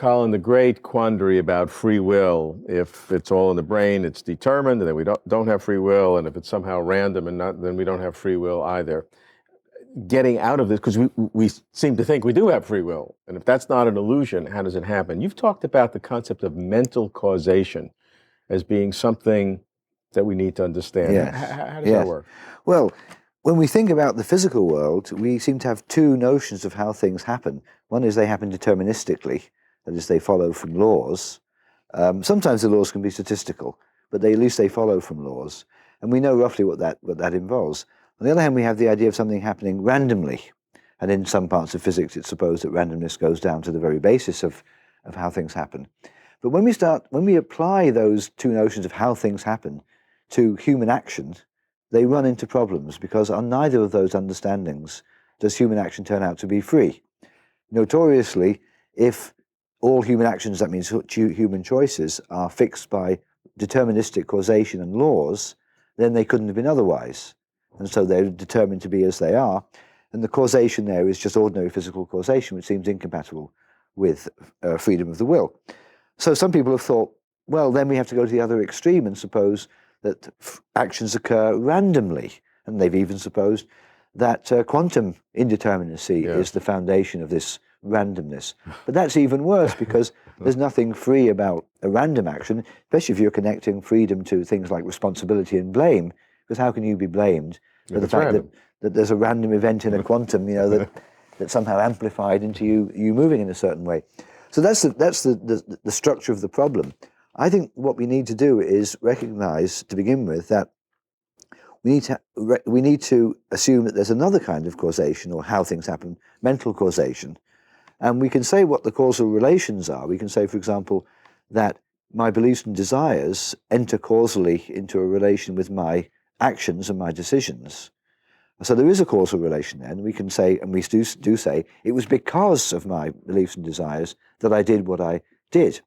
Colin, the great quandary about free will. If it's all in the brain, it's determined, and then we don't have free will, and if it's somehow random and not, then we don't have free will either. Getting out of this, because we seem to think we do have free will, and if that's not an illusion, how does it happen? You've talked about the concept of mental causation as being something that we need to understand. Yes. How does that work? Well, when we think about the physical world, we seem to have two notions of how things happen. One is they happen deterministically, that is, they follow from laws. Sometimes the laws can be statistical, but at least they follow from laws, and we know roughly what that involves. On the other hand, we have the idea of something happening randomly, and in some parts of physics it's supposed that randomness goes down to the very basis of how things happen. But when we apply those two notions of how things happen to human action, they run into problems, because on neither of those understandings does human action turn out to be free. Notoriously, if all human actions, that means human choices, are fixed by deterministic causation and laws, then they couldn't have been otherwise. And so they're determined to be as they are. And the causation there is just ordinary physical causation, which seems incompatible with freedom of the will. So some people have thought, well, then we have to go to the other extreme and suppose that actions occur randomly. And they've even supposed that quantum indeterminacy is the foundation of this randomness. But that's even worse, because there's nothing free about a random action, especially if you're connecting freedom to things like responsibility and blame. Because how can you be blamed for the fact that there's a random event in a quantum, that's somehow amplified into you moving in a certain way? So that's the structure of the problem. I think what we need to do is recognize, to begin with, that we need to assume that there's another kind of causation, or how things happen, mental causation. And we can say what the causal relations are. We can say, for example, that my beliefs and desires enter causally into a relation with my actions and my decisions. So there is a causal relation there, and we can say, and we do say, it was because of my beliefs and desires that I did what I did.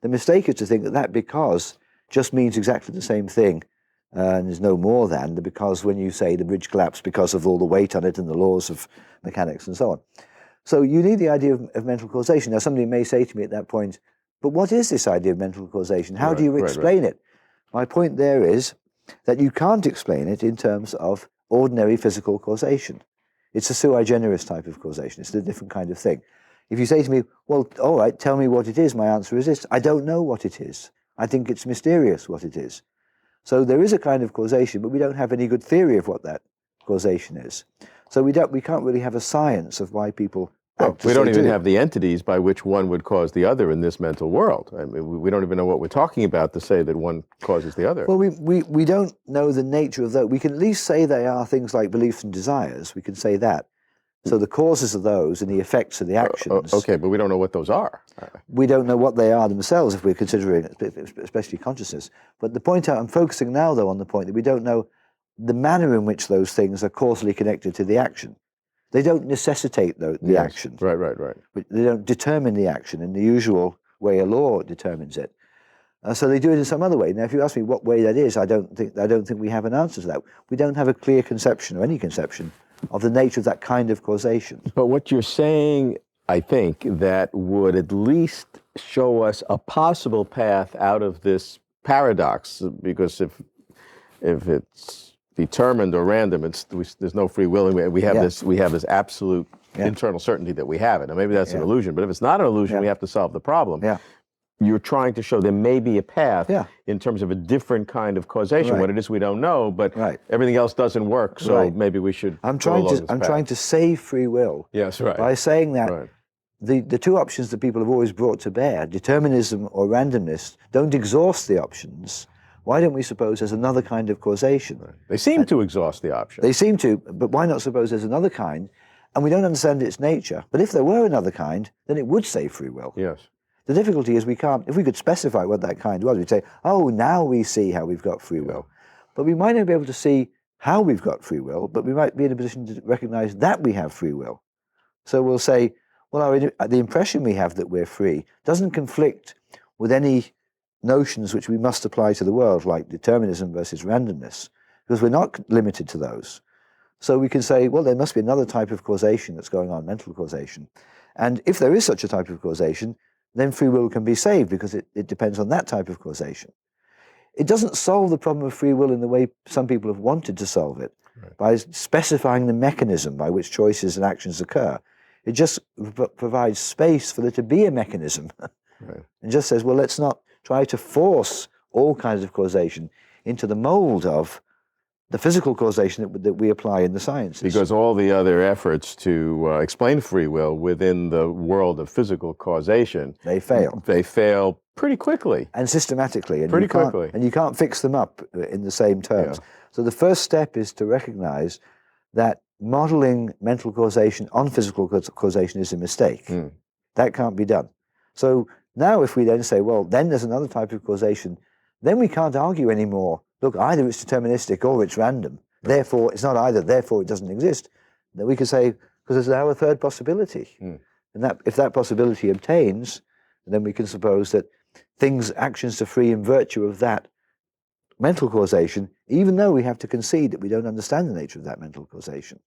The mistake is to think that because just means exactly the same thing, and there's no more than the because when you say the bridge collapsed because of all the weight on it and the laws of mechanics and so on. So you need the idea of mental causation. Now somebody may say to me at that point, but what is this idea of mental causation? How do you explain it? My point there is that you can't explain it in terms of ordinary physical causation. It's a sui generis type of causation. It's a different kind of thing. If you say to me, well, all right, tell me what it is, my answer is this: I don't know what it is. I think it's mysterious what it is. So there is a kind of causation, but we don't have any good theory of what that causation is. So we can't really have a science of why people act. We don't even have the entities by which one would cause the other in this mental world. I mean, we don't even know what we're talking about to say that one causes the other. Well, we don't know the nature of those. We can at least say they are things like beliefs and desires. We can say that. So the causes of those and the effects of the actions. Okay, but we don't know what those are. We don't know what they are themselves if we're considering it, especially consciousness. But the point I'm focusing now, though, on the point that we don't know the manner in which those things are causally connected to the action. They don't necessitate the action. Right. But they don't determine the action in the usual way a law determines it. So they do it in some other way. Now, if you ask me what way that is, I don't think we have an answer to that. We don't have a clear conception, or any conception, of the nature of that kind of causation. But what you're saying, I think, that would at least show us a possible path out of this paradox, because if it's determined or random, there's no free will, and we have this absolute internal certainty that we have it. Now maybe that's an illusion, but if it's not an illusion, we have to solve the problem. You're trying to show there may be a path in terms of a different kind of causation. What it is we don't know, but everything else doesn't work, so maybe we should I'm trying to save free will by saying that the two options that people have always brought to bear, determinism or randomness, don't exhaust the options. Why don't we suppose there's another kind of causation? They seem to exhaust the options. They seem to, but why not suppose there's another kind? And we don't understand its nature. But if there were another kind, then it would save free will. Yes. The difficulty is we can't, if we could specify what that kind was, we'd say, oh, now we see how we've got free will. But we might not be able to see how we've got free will, but we might be in a position to recognize that we have free will. So we'll say, well, the impression we have that we're free doesn't conflict with any notions which we must apply to the world, like determinism versus randomness, because we're not limited to those. So we can say, well, there must be another type of causation that's going on, mental causation. And if there is such a type of causation, then free will can be saved because it depends on that type of causation. It doesn't solve the problem of free will in the way some people have wanted to solve it, by specifying the mechanism by which choices and actions occur. It just provides space for there to be a mechanism. And just says, well, let's not try to force all kinds of causation into the mold of the physical causation that we apply in the sciences. Because all the other efforts to explain free will within the world of physical causation, they fail. They fail pretty quickly. And systematically. And pretty quickly. And you can't fix them up in the same terms. So the first step is to recognize that modeling mental causation on physical causation is a mistake. That can't be done. So now if we then say, well, then there's another type of causation, then we can't argue anymore. Look, either it's deterministic or it's random. Therefore, it's not either. Therefore, it doesn't exist. Then we can say, because there's now a third possibility. And that if that possibility obtains, then we can suppose that actions are free in virtue of that mental causation, even though we have to concede that we don't understand the nature of that mental causation.